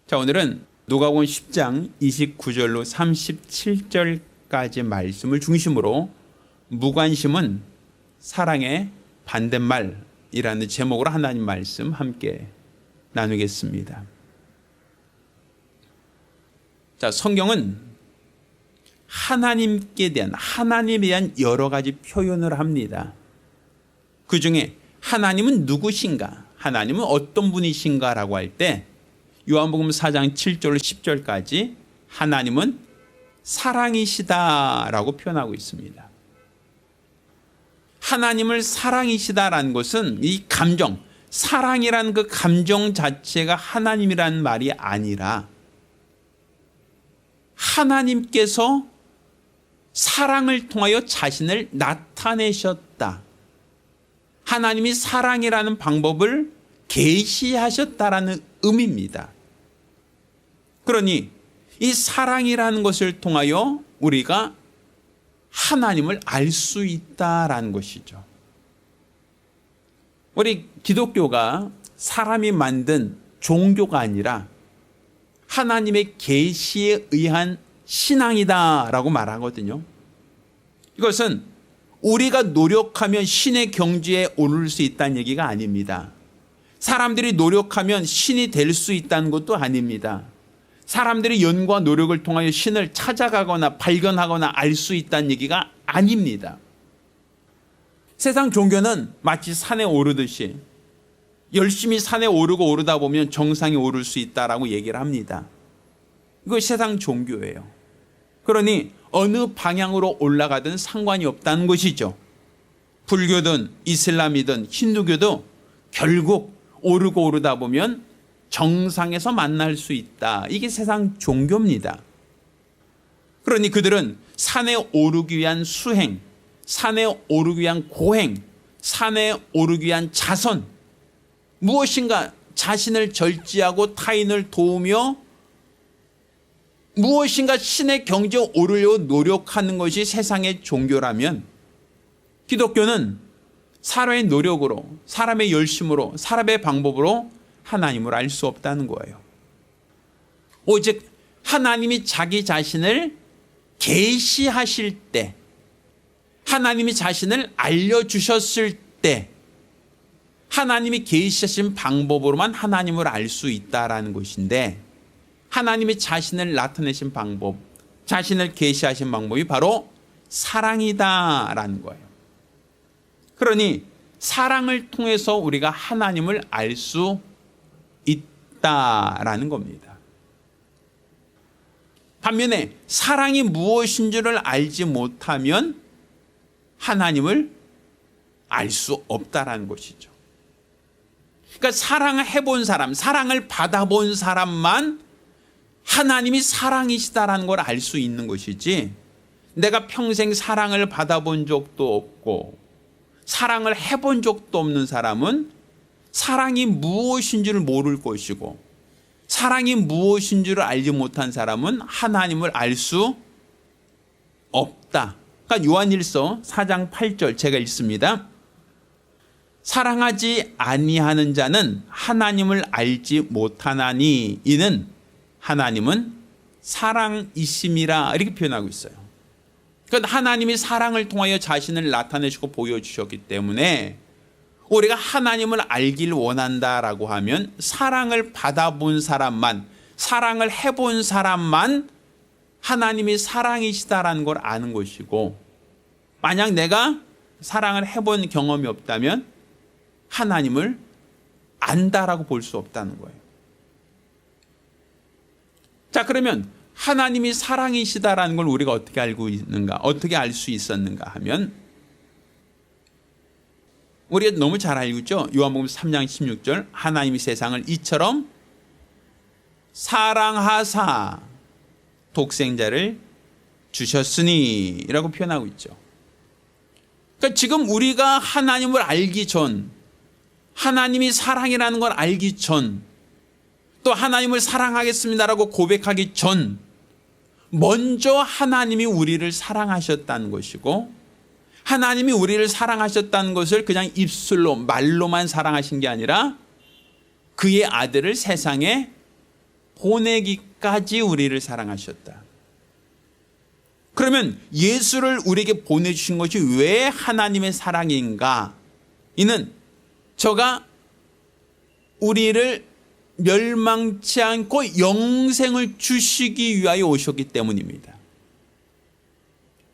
자, 오늘은 누가복음 10장 29절로 37절까지 말씀을 중심으로 무관심은 사랑의 반대말이라는 제목으로 하나님 말씀 함께 나누겠습니다. 자, 성경은 하나님에 대한 여러 가지 표현을 합니다. 그 중에 하나님은 누구신가? 하나님은 어떤 분이신가라고 할 때 요한복음 4장 7절 10절까지 하나님은 사랑이시다라고 표현하고 있습니다. 하나님을 사랑이시다라는 것은 이 감정, 사랑이라는 그 감정 자체가 하나님이라는 말이 아니라 하나님께서 사랑을 통하여 자신을 나타내셨다. 하나님이 사랑이라는 방법을 계시하셨다라는 의미입니다. 그러니 이 사랑이라는 것을 통하여 우리가 하나님을 알 수 있다라는 것이죠. 우리 기독교가 사람이 만든 종교가 아니라 하나님의 계시에 의한 신앙이다라고 말하거든요. 이것은 우리가 노력하면 신의 경지에 오를 수 있다는 얘기가 아닙니다. 사람들이 노력하면 신이 될 수 있다는 것도 아닙니다. 사람들이 연구와 노력을 통하여 신을 찾아가거나 발견하거나 알 수 있다는 얘기가 아닙니다. 세상 종교는 마치 산에 오르듯이 열심히 산에 오르다 보면 정상에 오를 수 있다라고 얘기를 합니다. 이거 세상 종교예요. 그러니 어느 방향으로 올라가든 상관이 없다는 것이죠. 불교든 이슬람이든 힌두교도 결국 오르다 보면 정상에서 만날 수 있다. 이게 세상 종교입니다. 그러니 그들은 산에 오르기 위한 수행, 산에 오르기 위한 고행, 산에 오르기 위한 자선, 무엇인가 자신을 절제하고 타인을 도우며 무엇인가 신의 경지에 오르려고 노력하는 것이 세상의 종교라면 기독교는 사람의 노력으로, 사람의 열심으로, 사람의 방법으로 하나님을 알 수 없다는 거예요. 오직 하나님이 자기 자신을 계시하실 때, 하나님이 자신을 알려주셨을 때 하나님이 계시하신 방법으로만 하나님을 알 수 있다라는 것인데, 하나님이 자신을 나타내신 방법, 자신을 계시하신 방법이 바로 사랑이다라는 거예요. 그러니 사랑을 통해서 우리가 하나님을 알 수 있다라는 겁니다. 반면에 사랑이 무엇인 줄을 알지 못하면 하나님을 알 수 없다라는 것이죠. 그러니까 사랑을 해본 사람, 사랑을 받아본 사람만 하나님이 사랑이시다라는 걸 알 수 있는 것이지, 내가 평생 사랑을 받아본 적도 없고 사랑을 해본 적도 없는 사람은 사랑이 무엇인 줄을 모를 것이고, 사랑이 무엇인 줄을 알지 못한 사람은 하나님을 알 수 없다. 그러니까 요한일서 4장 8절 제가 읽습니다. 사랑하지 아니하는 자는 하나님을 알지 못하나니 이는 하나님은 사랑이심이라, 이렇게 표현하고 있어요. 그러니까 하나님이 사랑을 통하여 자신을 나타내시고 보여주셨기 때문에 우리가 하나님을 알길 원한다라고 하면 사랑을 받아본 사람만, 사랑을 해본 사람만 하나님이 사랑이시다라는 걸 아는 것이고, 만약 내가 사랑을 해본 경험이 없다면 하나님을 안다라고 볼 수 없다는 거예요. 자, 그러면 하나님이 사랑이시다라는 걸 우리가 어떻게 알고 있는가, 어떻게 알 수 있었는가 하면 우리가 너무 잘 알고 있죠. 요한복음 3장 16절, 하나님이 세상을 이처럼 사랑하사 독생자를 주셨으니 라고 표현하고 있죠. 그러니까 지금 우리가 하나님을 알기 전, 하나님이 사랑이라는 걸 알기 전, 또 하나님을 사랑하겠습니다라고 고백하기 전 먼저 하나님이 우리를 사랑하셨다는 것이고, 하나님이 우리를 사랑하셨다는 것을 그냥 입술로 말로만 사랑하신 게 아니라 그의 아들을 세상에 보내기까지 우리를 사랑하셨다. 그러면 예수를 우리에게 보내주신 것이 왜 하나님의 사랑인가? 이는 저가 우리를 멸망치 않고 영생을 주시기 위하여 오셨기 때문입니다.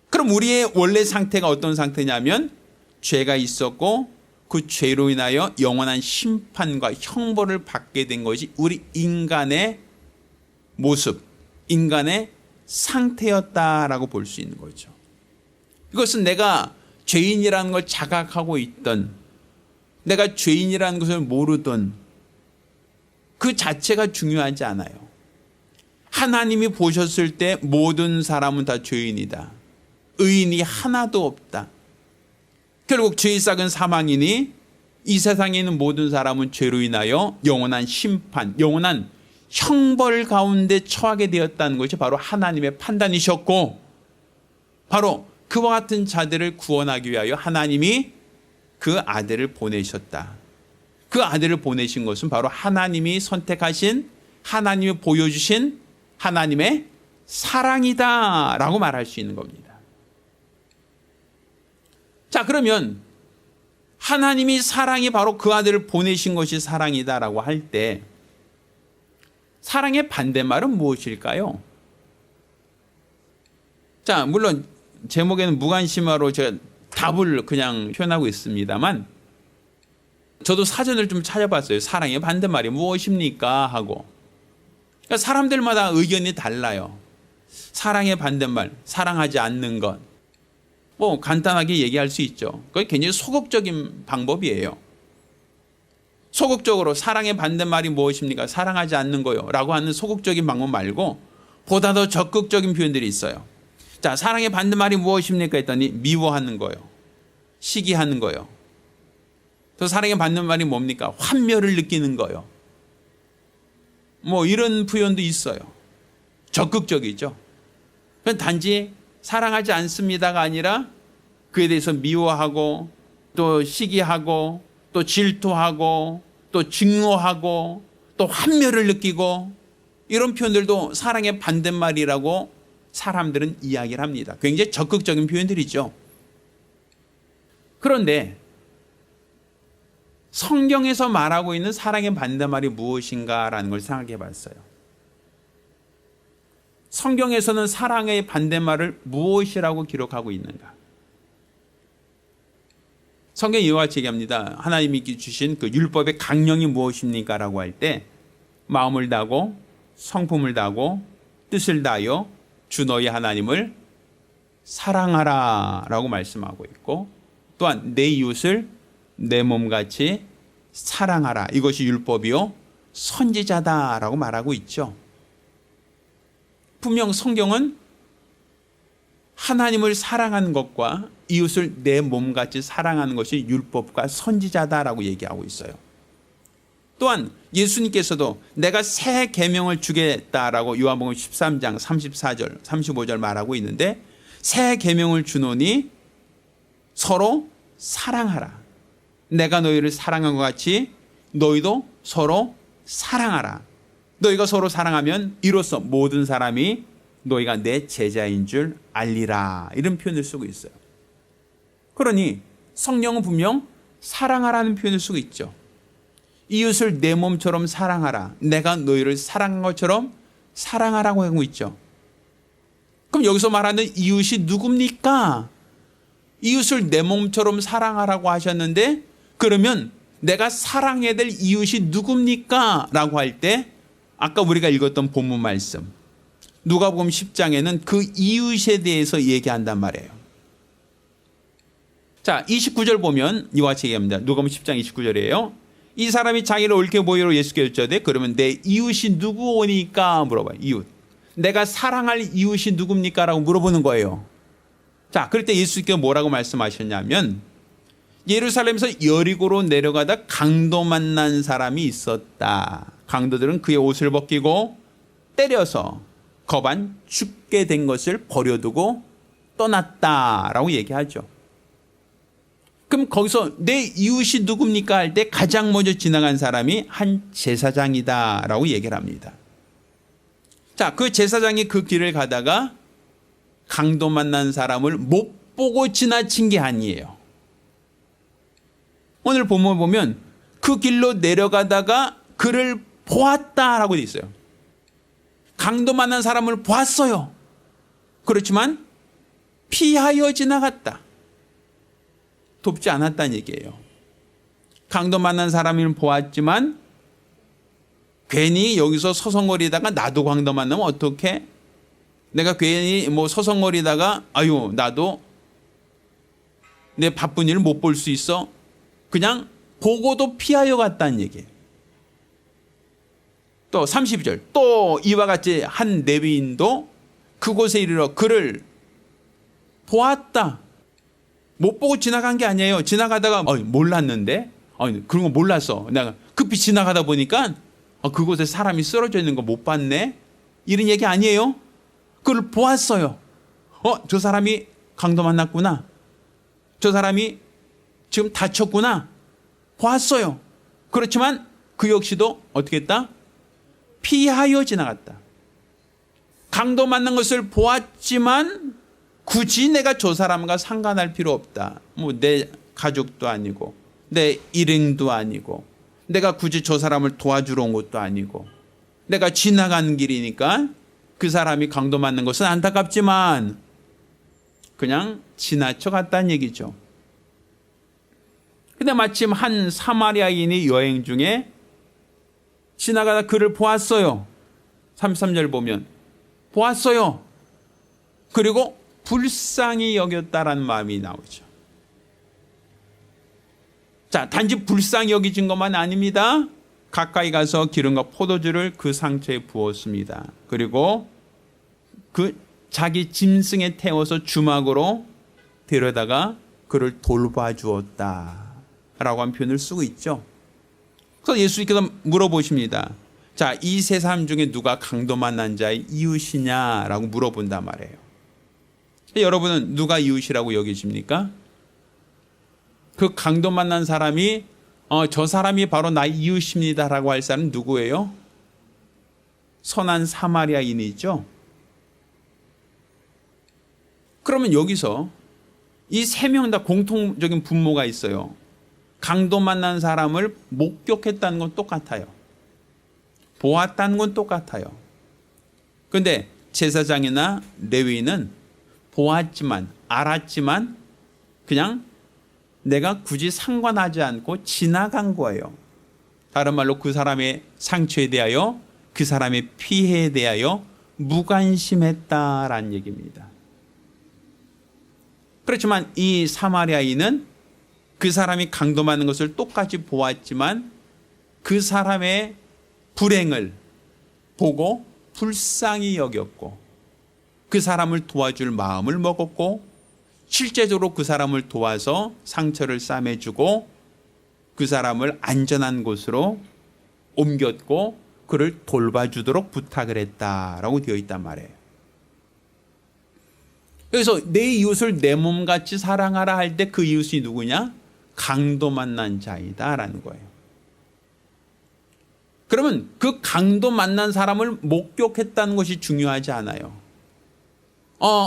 그럼 우리의 원래 상태가 어떤 상태냐면 죄가 있었고 그 죄로 인하여 영원한 심판과 형벌을 받게 된 것이 우리 인간의 모습, 인간의 상태였다라고 볼 수 있는 거죠. 이것은 내가 죄인이라는 걸 자각하고 있던, 내가 죄인이라는 것을 모르던 그 자체가 중요하지 않아요. 하나님이 보셨을 때 모든 사람은 다 죄인이다. 의인이 하나도 없다. 결국 죄의 싹은 사망이니 이 세상에 있는 모든 사람은 죄로 인하여 영원한 심판, 영원한 형벌 가운데 처하게 되었다는 것이 바로 하나님의 판단이셨고, 바로 그와 같은 자들을 구원하기 위하여 하나님이 그 아들을 보내셨다. 그 아들을 보내신 것은 바로 하나님이 선택하신, 하나님이 보여주신 하나님의 사랑이다라고 말할 수 있는 겁니다. 자, 그러면 하나님이 사랑이 바로 그 아들을 보내신 것이 사랑이다라고 할 때 사랑의 반대말은 무엇일까요? 자, 물론 제목에는 무관심화로 제가 답을 그냥 표현하고 있습니다만 저도 사전을 좀 찾아봤어요. 사랑의 반대말이 무엇입니까? 하고. 그러니까 사람들마다 의견이 달라요. 사랑의 반대말, 사랑하지 않는 것. 뭐 간단하게 얘기할 수 있죠. 그게 굉장히 소극적인 방법이에요. 소극적으로 사랑의 반대말이 무엇입니까? 사랑하지 않는 거요 라고 하는 소극적인 방법 말고 보다 더 적극적인 표현들이 있어요. 자, 사랑의 반대말이 무엇입니까? 했더니 미워하는 거요, 시기하는 거요. 또 사랑의 반대말이 뭡니까? 환멸을 느끼는 거요. 뭐 이런 표현도 있어요. 적극적이죠. 단지 사랑하지 않습니다가 아니라 그에 대해서 미워하고 또 시기하고 또 질투하고 또 증오하고 또 환멸을 느끼고, 이런 표현들도 사랑의 반대말이라고 사람들은 이야기를 합니다. 굉장히 적극적인 표현들이죠. 그런데 성경에서 말하고 있는 사랑의 반대말이 무엇인가라는 걸 생각해 봤어요. 성경에서는 사랑의 반대말을 무엇이라고 기록하고 있는가? 성경이 이와 같이 얘기합니다. 하나님이 주신 그 율법의 강령이 무엇입니까? 라고 할 때 마음을 다하고 성품을 다하고 뜻을 다하여 주 너희 하나님을 사랑하라 라고 말씀하고 있고, 또한 내 이웃을 내 몸같이 사랑하라. 이것이 율법이요 선지자다라고 말하고 있죠. 분명 성경은 하나님을 사랑하는 것과 이웃을 내 몸같이 사랑하는 것이 율법과 선지자다라고 얘기하고 있어요. 또한 예수님께서도 내가 새 계명을 주겠다라고 요한복음 13장 34절 35절 말하고 있는데, 새 계명을 주노니 서로 사랑하라. 내가 너희를 사랑한 것 같이 너희도 서로 사랑하라. 너희가 서로 사랑하면 이로써 모든 사람이 너희가 내 제자인 줄 알리라. 이런 표현을 쓰고 있어요. 그러니 성령은 분명 사랑하라는 표현을 쓰고 있죠. 이웃을 내 몸처럼 사랑하라. 내가 너희를 사랑한 것처럼 사랑하라고 하고 있죠. 그럼 여기서 말하는 이웃이 누굽니까? 이웃을 내 몸처럼 사랑하라고 하셨는데, 그러면 내가 사랑해야 될 이웃이 누굽니까? 라고 할 때 아까 우리가 읽었던 본문 말씀 누가복음 10장에는 그 이웃에 대해서 얘기한단 말이에요. 자, 29절 보면 이와 같이 얘기합니다. 누가복음 10장 29절이에요. 이 사람이 자기를 옳게 보이로 예수께 여쭤되 그러면 내 이웃이 누구오니까 물어봐요. 이웃. 내가 사랑할 이웃이 누굽니까? 라고 물어보는 거예요. 자, 그럴 때 예수께서 뭐라고 말씀하셨냐면, 예루살렘에서 여리고로 내려가다 강도 만난 사람이 있었다. 강도들은 그의 옷을 벗기고 때려서 거반 죽게 된 것을 버려두고 떠났다라고 얘기하죠. 그럼 거기서 내 이웃이 누굽니까? 할 때 가장 먼저 지나간 사람이 한 제사장이다라고 얘기를 합니다. 자, 그 제사장이 그 길을 가다가 강도 만난 사람을 못 보고 지나친 게 아니에요. 오늘 본문 보면 그 길로 내려가다가 그를 보았다라고 돼 있어요. 강도 만난 사람을 보았어요. 그렇지만 피하여 지나갔다. 돕지 않았다는 얘기예요. 강도 만난 사람을 보았지만 괜히 여기서 서성거리다가 나도 강도 만나면 어떡해? 내가 괜히 서성거리다가 아유 나도 내 바쁜 일을 못 볼 수 있어. 그냥 보고도 피하여 갔다는 얘기예요. 또 32절 또 이와 같이 한 레위인도 그곳에 이르러 그를 보았다. 못 보고 지나간 게 아니에요. 지나가다가 몰랐는데 그런 거 몰랐어. 내가 급히 지나가다 보니까 그곳에 사람이 쓰러져 있는 거 못 봤네. 이런 얘기 아니에요. 그걸 보았어요. 저 사람이 강도 만났구나. 저 사람이 지금 다쳤구나. 보았어요. 그렇지만 그 역시도 어떻게 했다? 피하여 지나갔다. 강도 만난 것을 보았지만 굳이 내가 저 사람과 상관할 필요 없다. 내 가족도 아니고 내 일행도 아니고 내가 굳이 저 사람을 도와주러 온 것도 아니고 내가 지나가는 길이니까 그 사람이 강도 맞는 것은 안타깝지만 그냥 지나쳐 갔다는 얘기죠. 근데 마침 한 사마리아인이 여행 중에 지나가다 그를 보았어요. 33절 보면 보았어요. 그리고 불쌍히 여겼다라는 마음이 나오죠. 자, 단지 불쌍히 여기진 것만 아닙니다. 가까이 가서 기름과 포도주를 그 상처에 부었습니다. 그리고 그 자기 짐승에 태워서 주막으로 데려다가 그를 돌봐주었다 라고 한 표현을 쓰고 있죠. 그래서 예수님께서 물어보십니다. 자, 이 세 사람 중에 누가 강도 만난 자의 이웃이냐라고 물어본단 말이에요. 여러분은 누가 이웃이라고 여기십니까? 그 강도 만난 사람이 저 사람이 바로 나의 이웃입니다라고 할 사람은 누구예요? 선한 사마리아인이죠. 그러면 여기서 이 세 명 다 공통적인 분모가 있어요. 강도 만난 사람을 목격했다는 건 똑같아요. 보았다는 건 똑같아요. 그런데 제사장이나 레위인은 보았지만 알았지만 그냥 내가 굳이 상관하지 않고 지나간 거예요. 다른 말로 그 사람의 상처에 대하여 그 사람의 피해에 대하여 무관심했다라는 얘기입니다. 그렇지만 이 사마리아인은 그 사람이 강도 맞는 것을 똑같이 보았지만 그 사람의 불행을 보고 불쌍히 여겼고 그 사람을 도와줄 마음을 먹었고 실제적으로 그 사람을 도와서 상처를 싸매주고 그 사람을 안전한 곳으로 옮겼고 그를 돌봐주도록 부탁을 했다라고 되어 있단 말이에요. 그래서 내 이웃을 내 몸같이 사랑하라 할 때 그 이웃이 누구냐? 강도 만난 자이다 라는 거예요. 그러면 그 강도 만난 사람을 목격했다는 것이 중요하지 않아요.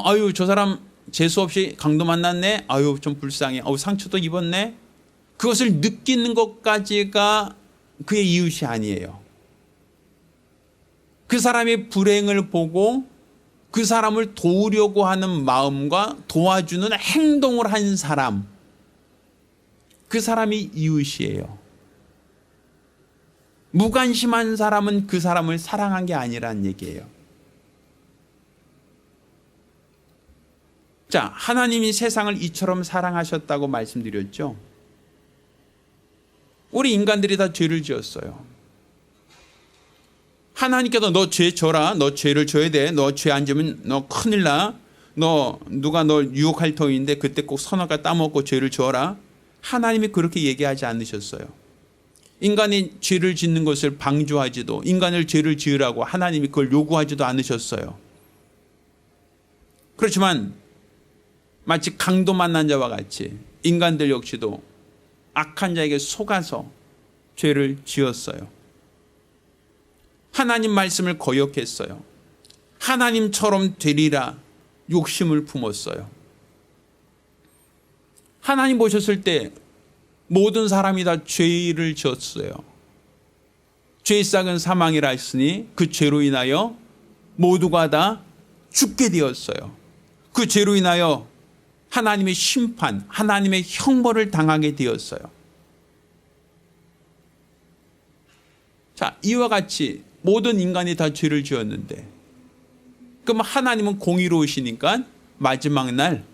아유 저 사람 재수없이 강도 만났네. 아유 좀 불쌍해. 상처도 입었네. 그것을 느끼는 것까지가 그의 이웃이 아니에요. 그 사람의 불행을 보고 그 사람을 도우려고 하는 마음과 도와주는 행동을 한 사람, 그 사람이 이웃이에요. 무관심한 사람은 그 사람을 사랑한 게 아니라는 얘기예요. 자, 하나님이 세상을 이처럼 사랑하셨다고 말씀드렸죠. 우리 인간들이 다 죄를 지었어요. 하나님께서 너 죄 져라. 너 죄를 져야 돼. 너 죄 안 지면 너 큰일 나. 너 누가 널 유혹할 터인데 그때 꼭 선악과 따먹고 죄를 지어라. 하나님이 그렇게 얘기하지 않으셨어요. 인간이 죄를 짓는 것을 방조하지도 인간을 죄를 지으라고 하나님이 그걸 요구하지도 않으셨어요. 그렇지만 마치 강도 만난 자와 같이 인간들 역시도 악한 자에게 속아서 죄를 지었어요. 하나님 말씀을 거역했어요. 하나님처럼 되리라 욕심을 품었어요. 하나님 보셨을 때 모든 사람이 다 죄를 지었어요. 죄의 싹은 사망이라 했으니 그 죄로 인하여 모두가 다 죽게 되었어요. 그 죄로 인하여 하나님의 심판, 하나님의 형벌을 당하게 되었어요. 자, 이와 같이 모든 인간이 다 죄를 지었는데, 그럼 하나님은 공의로우시니까 마지막 날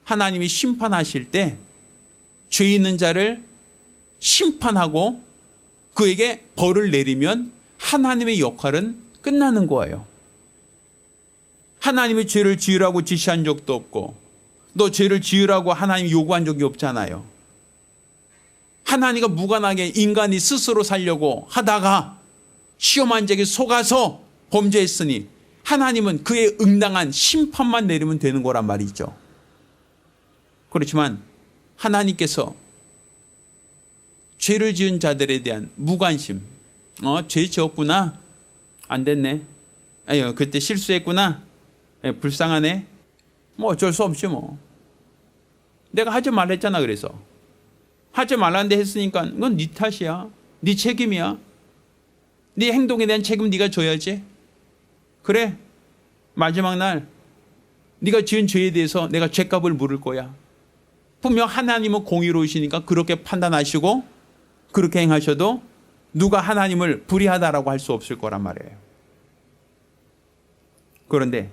하나님이 심판하실 때 죄 있는 자를 심판하고 그에게 벌을 내리면 하나님의 역할은 끝나는 거예요. 하나님이 죄를 지으라고 지시한 적도 없고, 너 죄를 지으라고 하나님이 요구한 적이 없잖아요. 하나님과 무관하게 인간이 스스로 살려고 하다가 시험한 적에 속아서 범죄했으니 하나님은 그에 응당한 심판만 내리면 되는 거란 말이죠. 그렇지만 하나님께서 죄를 지은 자들에 대한 무관심, 죄 지었구나, 안 됐네, 아유 그때 실수했구나, 불쌍하네, 뭐 어쩔 수 없지 뭐. 내가 하지 말랬잖아. 그래서 하지 말라는데 했으니까 이건 네 탓이야, 네 책임이야, 네 행동에 대한 책임 네가 져야지. 그래, 마지막 날 네가 지은 죄에 대해서 내가 죄값을 물을 거야. 분명 하나님은 공의로우시니까 그렇게 판단하시고 그렇게 행하셔도 누가 하나님을 불의하다라고 할 수 없을 거란 말이에요. 그런데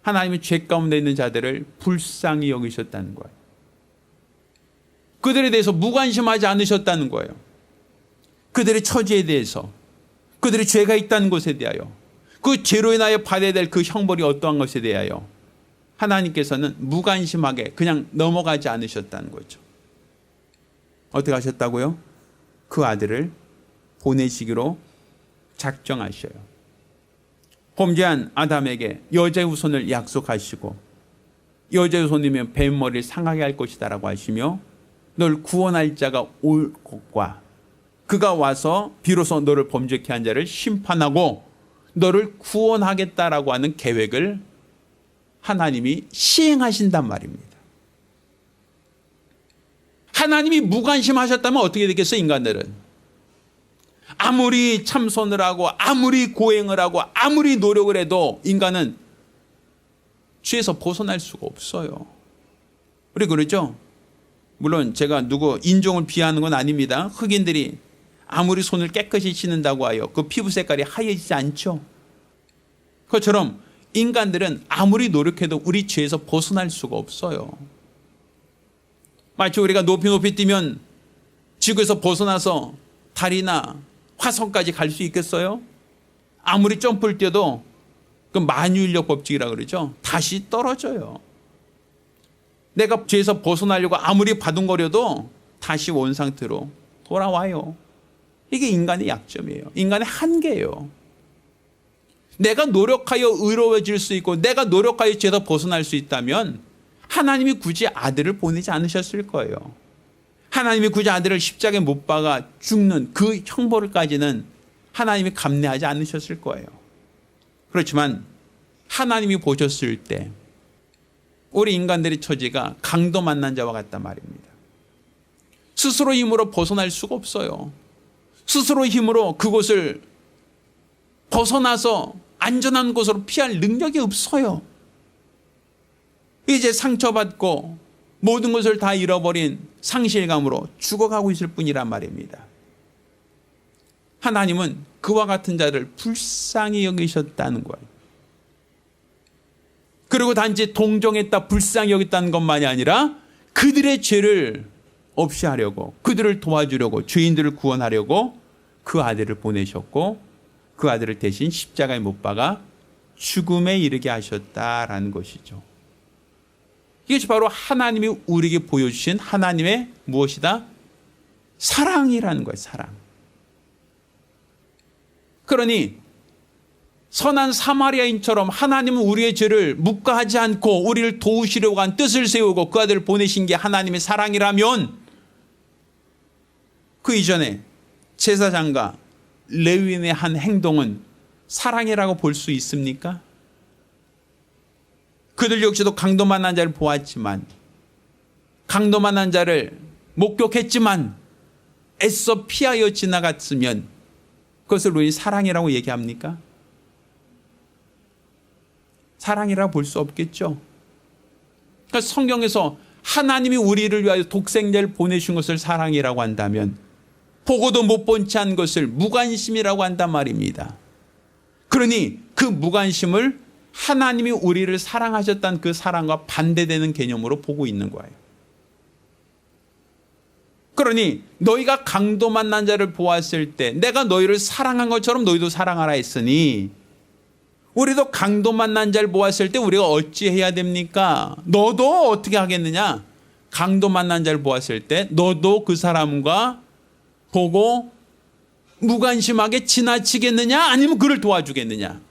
하나님은 죄 가운데 있는 자들을 불쌍히 여기셨다는 거예요. 그들에 대해서 무관심하지 않으셨다는 거예요. 그들의 처지에 대해서, 그들의 죄가 있다는 것에 대하여, 그 죄로 인하여 받아야 될 그 형벌이 어떠한 것에 대하여 하나님께서는 무관심하게 그냥 넘어가지 않으셨다는 거죠. 어떻게 하셨다고요? 그 아들을 보내시기로 작정하셔요. 범죄한 아담에게 여자의 후손을 약속하시고, 여자의 후손이면 뱀 머리를 상하게 할 것이다 라고 하시며, 널 구원할 자가 올 것과 그가 와서 비로소 너를 범죄케 한 자를 심판하고 너를 구원하겠다라고 하는 계획을 하나님이 시행하신단 말입니다. 하나님이 무관심하셨다면 어떻게 되겠어요? 인간들은 아무리 참선을 하고 아무리 고행을 하고 아무리 노력을 해도 인간은 죄에서 벗어날 수가 없어요. 우리 그러죠? 물론 제가 누구 인종을 비하하는 건 아닙니다. 흑인들이 아무리 손을 깨끗이 씻는다고 하여 그 피부 색깔이 하얘지지 않죠. 그것처럼 인간들은 아무리 노력해도 우리 죄에서 벗어날 수가 없어요. 마치 우리가 높이 뛰면 지구에서 벗어나서 달이나 화성까지 갈 수 있겠어요? 아무리 점프를 뛰어도 그 만유인력 법칙이라고 그러죠. 다시 떨어져요. 내가 죄에서 벗어나려고 아무리 바둥거려도 다시 원상태로 돌아와요. 이게 인간의 약점이에요. 인간의 한계예요. 내가 노력하여 의로워질 수 있고 내가 노력하여 죄에서 벗어날 수 있다면 하나님이 굳이 아들을 보내지 않으셨을 거예요. 하나님이 굳이 아들을 십자가에 못 박아 죽는 그 형벌까지는 하나님이 감내하지 않으셨을 거예요. 그렇지만 하나님이 보셨을 때 우리 인간들의 처지가 강도 만난 자와 같단 말입니다. 스스로 힘으로 벗어날 수가 없어요. 스스로 힘으로 그곳을 벗어나서 안전한 곳으로 피할 능력이 없어요. 이제 상처받고 모든 것을 다 잃어버린 상실감으로 죽어가고 있을 뿐이란 말입니다. 하나님은 그와 같은 자를 불쌍히 여기셨다는 거예요. 그리고 단지 동정했다, 불쌍히 여겼다는 것만이 아니라 그들의 죄를 없이 하려고, 그들을 도와주려고, 죄인들을 구원하려고 그 아들을 보내셨고 그 아들을 대신 십자가에 못 박아 죽음에 이르게 하셨다라는 것이죠. 이게 바로 하나님이 우리에게 보여주신 하나님의 무엇이다? 사랑이라는 거예요. 사랑. 그러니 선한 사마리아인처럼 하나님은 우리의 죄를 묵과하지 않고 우리를 도우시려고 한 뜻을 세우고 그 아들을 보내신 게 하나님의 사랑이라면 그 이전에 제사장과 레위인의 한 행동은 사랑이라고 볼 수 있습니까? 그들 역시도 강도 만난 자를 보았지만, 강도 만난 자를 목격했지만 애써 피하여 지나갔으면 그것을 우리 사랑이라고 얘기합니까? 사랑이라고 볼 수 없겠죠. 그러니까 성경에서 하나님이 우리를 위하여 독생자를 보내신 것을 사랑이라고 한다면 보고도 못 본 채 한 것을 무관심이라고 한단 말입니다. 그러니 그 무관심을 하나님이 우리를 사랑하셨다는 그 사랑과 반대되는 개념으로 보고 있는 거예요. 그러니 너희가 강도 만난 자를 보았을 때 내가 너희를 사랑한 것처럼 너희도 사랑하라 했으니, 우리도 강도 만난 자를 보았을 때 우리가 어찌해야 됩니까? 너도 어떻게 하겠느냐? 강도 만난 자를 보았을 때 너도 그 사람과 보고 무관심하게 지나치겠느냐? 아니면 그를 도와주겠느냐?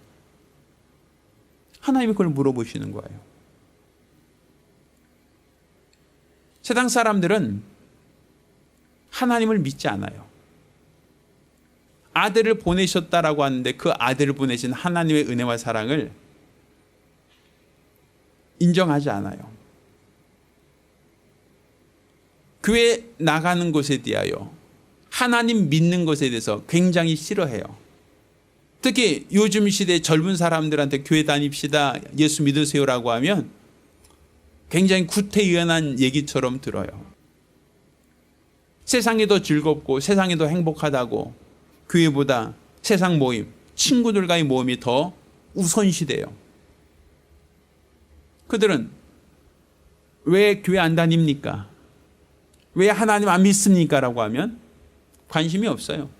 하나님이 그걸 물어보시는 거예요. 세상 사람들은 하나님을 믿지 않아요. 아들을 보내셨다라고 하는데 그 아들을 보내신 하나님의 은혜와 사랑을 인정하지 않아요. 교회 나가는 것에 대하여, 하나님 믿는 것에 대해서 굉장히 싫어해요. 특히 요즘 시대 젊은 사람들한테 교회 다닙시다, 예수 믿으세요라고 하면 굉장히 구태의연한 얘기처럼 들어요. 세상이 더 즐겁고 세상이 더 행복하다고 교회보다 세상 모임, 친구들과의 모임이 더 우선시돼요. 그들은 왜 교회 안 다닙니까? 왜 하나님 안 믿습니까? 라고 하면 관심이 없어요.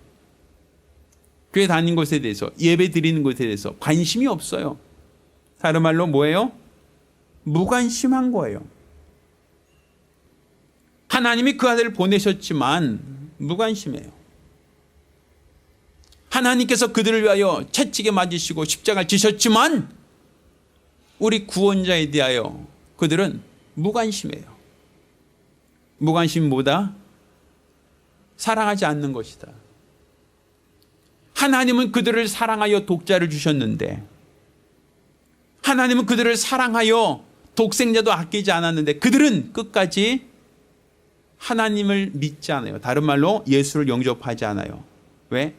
교회 다니는 것에 대해서, 예배 드리는 것에 대해서 관심이 없어요. 다른 말로 뭐예요? 무관심한 거예요. 하나님이 그 아들을 보내셨지만 무관심해요. 하나님께서 그들을 위하여 채찍에 맞으시고 십자가를 지셨지만 우리 구원자에 대하여 그들은 무관심해요. 무관심보다 사랑하지 않는 것이다. 하나님은 그들을 사랑하여 독자를 주셨는데, 하나님은 그들을 사랑하여 독생자도 아끼지 않았는데 그들은 끝까지 하나님을 믿지 않아요. 다른 말로 예수를 영접하지 않아요. 왜?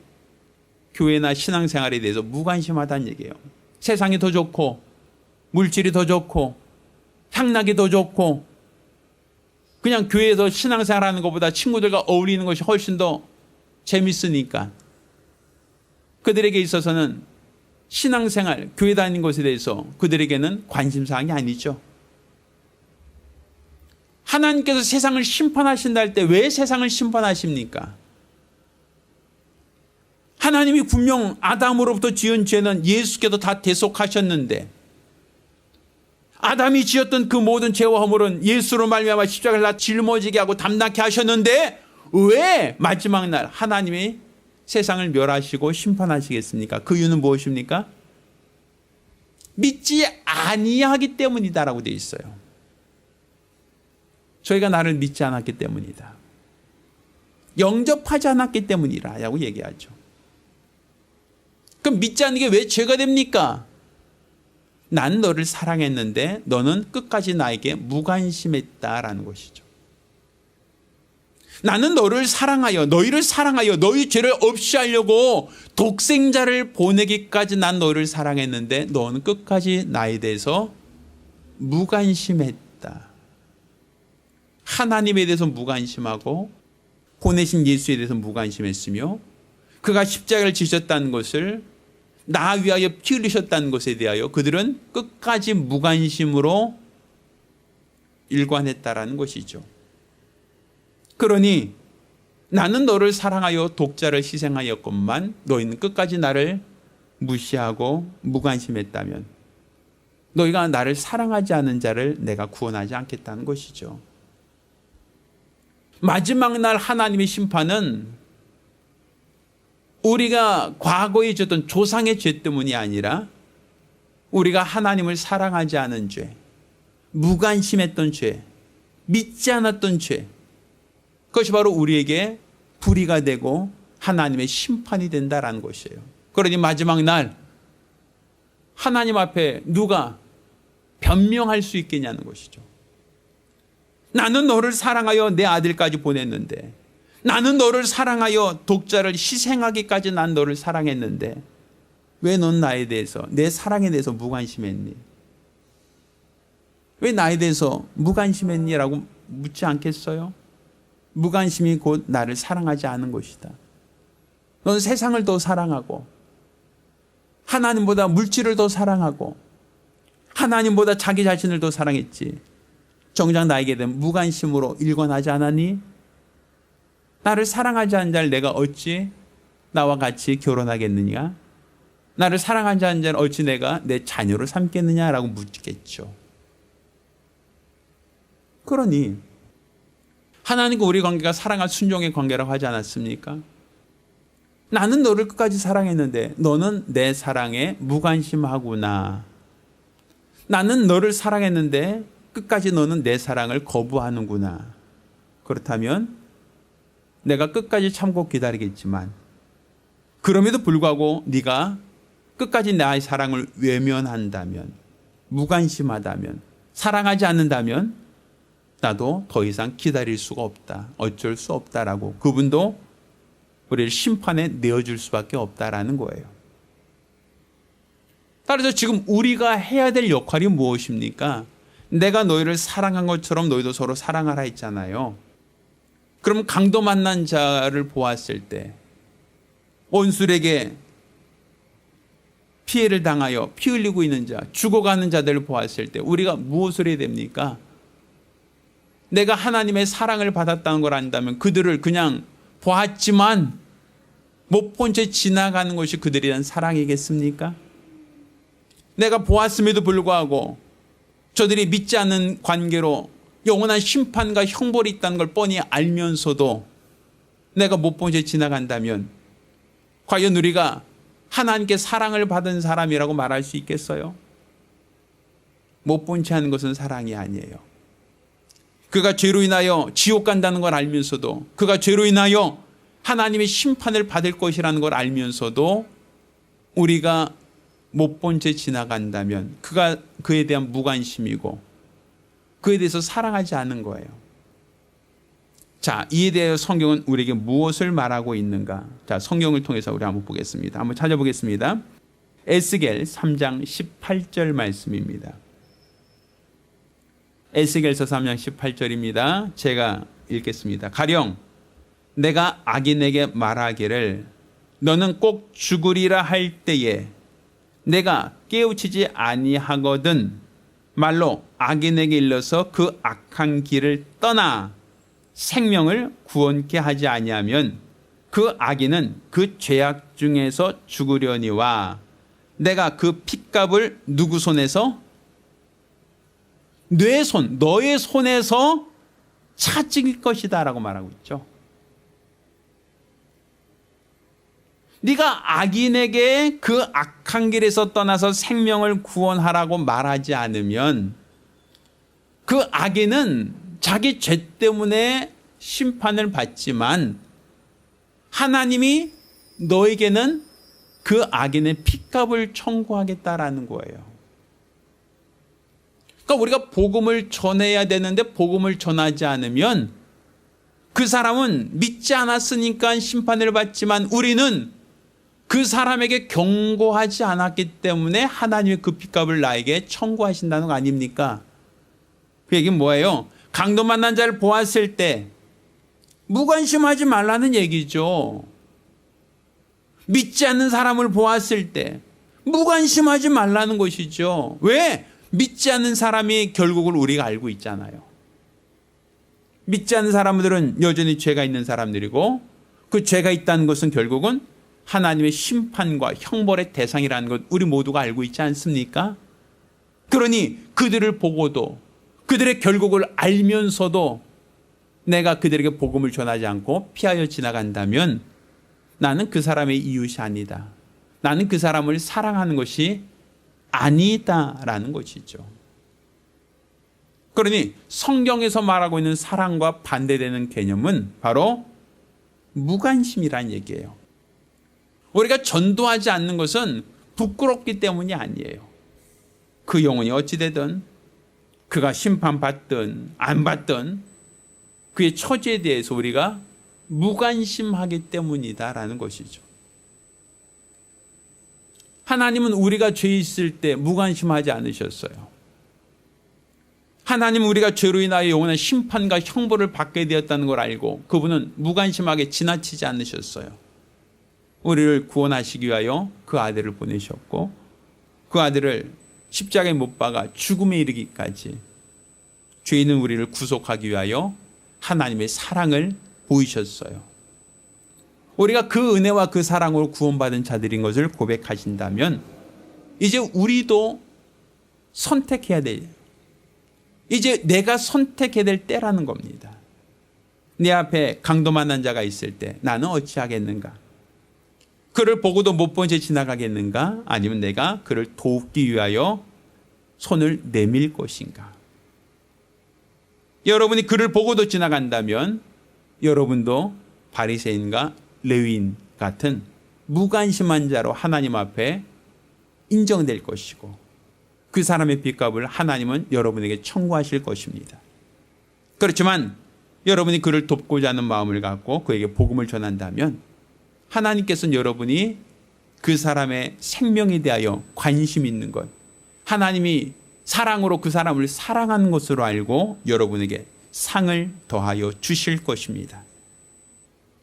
교회나 신앙생활에 대해서 무관심하다는 얘기예요. 세상이 더 좋고 물질이 더 좋고 향락이 더 좋고 그냥 교회에서 신앙생활하는 것보다 친구들과 어울리는 것이 훨씬 더 재밌으니까 그들에게 있어서는 신앙생활, 교회 다니는 것에 대해서 그들에게는 관심사항이 아니죠. 하나님께서 세상을 심판하신다 할 때 왜 세상을 심판하십니까? 하나님이 분명 아담으로부터 지은 죄는 예수께서 다 대속하셨는데, 아담이 지었던 그 모든 죄와 허물은 예수로 말미암아 십자가를 다 짊어지게 하고 담당케 하셨는데 왜 마지막 날 하나님이 세상을 멸하시고 심판하시겠습니까? 그 이유는 무엇입니까? 믿지 아니하기 때문이다라고 되어 있어요. 저희가 나를 믿지 않았기 때문이다. 영접하지 않았기 때문이라고 얘기하죠. 그럼 믿지 않는 게 왜 죄가 됩니까? 난 너를 사랑했는데 너는 끝까지 나에게 무관심했다라는 것이죠. 나는 너를 사랑하여, 너희를 사랑하여 너희 죄를 없이 하려고 독생자를 보내기까지 난 너를 사랑했는데 너는 끝까지 나에 대해서 무관심했다. 하나님에 대해서 무관심하고 보내신 예수에 대해서 무관심했으며 그가 십자가를 지셨다는 것을 나 위하여 피 흘리셨다는 것에 대하여 그들은 끝까지 무관심으로 일관했다라는 것이죠. 그러니 나는 너를 사랑하여 독자를 희생하였건만 너희는 끝까지 나를 무시하고 무관심했다면 너희가 나를 사랑하지 않은 자를 내가 구원하지 않겠다는 것이죠. 마지막 날 하나님의 심판은 우리가 과거에 졌던 조상의 죄 때문이 아니라 우리가 하나님을 사랑하지 않은 죄, 무관심했던 죄, 믿지 않았던 죄, 그것이 바로 우리에게 불의가 되고 하나님의 심판이 된다라는 것이에요. 그러니 마지막 날 하나님 앞에 누가 변명할 수 있겠냐는 것이죠. 나는 너를 사랑하여 내 아들까지 보냈는데, 나는 너를 사랑하여 독자를 희생하기까지 난 너를 사랑했는데 왜 넌 나에 대해서, 내 사랑에 대해서 무관심했니? 왜 나에 대해서 무관심했니? 라고 묻지 않겠어요? 무관심이 곧 나를 사랑하지 않은 것이다. 넌 세상을 더 사랑하고 하나님보다 물질을 더 사랑하고 하나님보다 자기 자신을 더 사랑했지. 정작 나에게 대한 무관심으로 일관하지 않았니? 나를 사랑하지 않는 자를 내가 어찌 나와 같이 결혼하겠느냐? 나를 사랑하지 않는 자를 어찌 내가 내 자녀로 삼겠느냐라고 묻겠죠. 그러니 하나님과 우리 관계가 사랑과 순종의 관계라고 하지 않았습니까? 나는 너를 끝까지 사랑했는데 너는 내 사랑에 무관심하구나. 나는 너를 사랑했는데 끝까지 너는 내 사랑을 거부하는구나. 그렇다면 내가 끝까지 참고 기다리겠지만 그럼에도 불구하고 네가 끝까지 나의 사랑을 외면한다면, 무관심하다면, 사랑하지 않는다면 나도 더 이상 기다릴 수가 없다. 어쩔 수 없다라고 그분도 우리를 심판에 내어줄 수밖에 없다라는 거예요. 따라서 지금 우리가 해야 될 역할이 무엇입니까? 내가 너희를 사랑한 것처럼 너희도 서로 사랑하라 했잖아요. 그럼 강도 만난 자를 보았을 때 원수에게 피해를 당하여 피 흘리고 있는 자, 죽어가는 자들을 보았을 때 우리가 무엇을 해야 됩니까? 내가 하나님의 사랑을 받았다는 걸 안다면 그들을 그냥 보았지만 못 본 채 지나가는 것이 그들에 대한 사랑이겠습니까? 내가 보았음에도 불구하고 저들이 믿지 않는 관계로 영원한 심판과 형벌이 있다는 걸 뻔히 알면서도 내가 못 본 채 지나간다면 과연 우리가 하나님께 사랑을 받은 사람이라고 말할 수 있겠어요? 못 본 채 하는 것은 사랑이 아니에요. 그가 죄로 인하여 지옥 간다는 걸 알면서도, 그가 죄로 인하여 하나님의 심판을 받을 것이라는 걸 알면서도 우리가 못 본 채 지나간다면 그가 그에 대한 무관심이고 그에 대해서 사랑하지 않는 거예요. 자, 이에 대해 성경은 우리에게 무엇을 말하고 있는가? 자, 성경을 통해서 우리 한번 보겠습니다. 한번 찾아보겠습니다. 에스겔 3장 18절 말씀입니다. 에스겔서 3장 18절입니다. 제가 읽겠습니다. 가령 내가 악인에게 말하기를 너는 꼭 죽으리라 할 때에 내가 깨우치지 아니하거든 말로 악인에게 일러서 그 악한 길을 떠나 생명을 구원케 하지 아니하면 그 악인은 그 죄악 중에서 죽으려니와 내가 그 핏값을 누구 손에서? 내 손, 너의 손에서 찾을 것이다 라고 말하고 있죠. 네가 악인에게 그 악한 길에서 떠나서 생명을 구원하라고 말하지 않으면 그 악인은 자기 죄 때문에 심판을 받지만 하나님이 너에게는 그 악인의 핏값을 청구하겠다라는 거예요. 그러니까 우리가 복음을 전해야 되는데 복음을 전하지 않으면 그 사람은 믿지 않았으니까 심판을 받지만 우리는 그 사람에게 경고하지 않았기 때문에 하나님의 그 핏값을 나에게 청구하신다는 거 아닙니까? 그 얘기는 뭐예요? 강도 만난 자를 보았을 때 무관심하지 말라는 얘기죠. 믿지 않는 사람을 보았을 때 무관심하지 말라는 것이죠. 왜? 믿지 않는 사람이 결국을 우리가 알고 있잖아요. 믿지 않는 사람들은 여전히 죄가 있는 사람들이고 그 죄가 있다는 것은 결국은 하나님의 심판과 형벌의 대상이라는 것 우리 모두가 알고 있지 않습니까? 그러니 그들을 보고도 그들의 결국을 알면서도 내가 그들에게 복음을 전하지 않고 피하여 지나간다면 나는 그 사람의 이웃이 아니다. 나는 그 사람을 사랑하는 것이 아니다라는 것이죠. 그러니 성경에서 말하고 있는 사랑과 반대되는 개념은 바로 무관심이라는 얘기예요. 우리가 전도하지 않는 것은 부끄럽기 때문이 아니에요. 그 영혼이 어찌되든 그가 심판받든 안 받든 그의 처지에 대해서 우리가 무관심하기 때문이다라는 것이죠. 하나님은 우리가 죄 있을 때 무관심하지 않으셨어요. 하나님은 우리가 죄로 인하여 영원한 심판과 형벌을 받게 되었다는 걸 알고 그분은 무관심하게 지나치지 않으셨어요. 우리를 구원하시기 위하여 그 아들을 보내셨고 그 아들을 십자가에 못 박아 죽음에 이르기까지 죄 있는 우리를 구속하기 위하여 하나님의 사랑을 보이셨어요. 우리가 그 은혜와 그 사랑으로 구원받은 자들인 것을 고백하신다면 이제 우리도 선택해야 돼요. 이제 내가 선택해야 될 때라는 겁니다. 내 앞에 강도 만난 자가 있을 때 나는 어찌하겠는가? 그를 보고도 못 본 채 지나가겠는가? 아니면 내가 그를 돕기 위하여 손을 내밀 것인가? 여러분이 그를 보고도 지나간다면 여러분도 바리새인과 레위인 같은 무관심한 자로 하나님 앞에 인정될 것이고 그 사람의 빚값을 하나님은 여러분에게 청구하실 것입니다. 그렇지만 여러분이 그를 돕고자 하는 마음을 갖고 그에게 복음을 전한다면 하나님께서는 여러분이 그 사람의 생명에 대하여 관심 있는 것, 하나님이 사랑으로 그 사람을 사랑하는 것으로 알고 여러분에게 상을 더하여 주실 것입니다.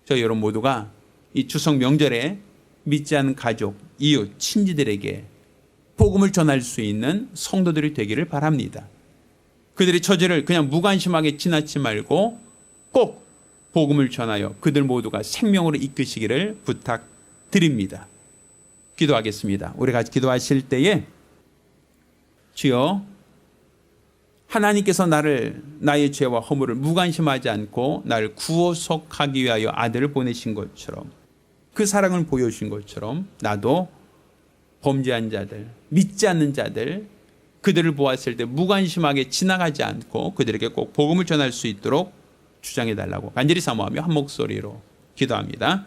저희 여러분 모두가 이 추석 명절에 믿지 않는 가족, 이웃, 친지들에게 복음을 전할 수 있는 성도들이 되기를 바랍니다. 그들의 처지를 그냥 무관심하게 지나치 말고 꼭 복음을 전하여 그들 모두가 생명으로 이끄시기를 부탁드립니다. 기도하겠습니다. 우리가 기도하실 때에 주여 하나님께서 나의 죄와 허물을 무관심하지 않고 나를 구속하기 위하여 아들을 보내신 것처럼 그 사랑을 보여주신 것처럼 나도 범죄한 자들, 믿지 않는 자들, 그들을 보았을 때 무관심하게 지나가지 않고 그들에게 꼭 복음을 전할 수 있도록 주장해달라고 간절히 사모하며 한 목소리로 기도합니다.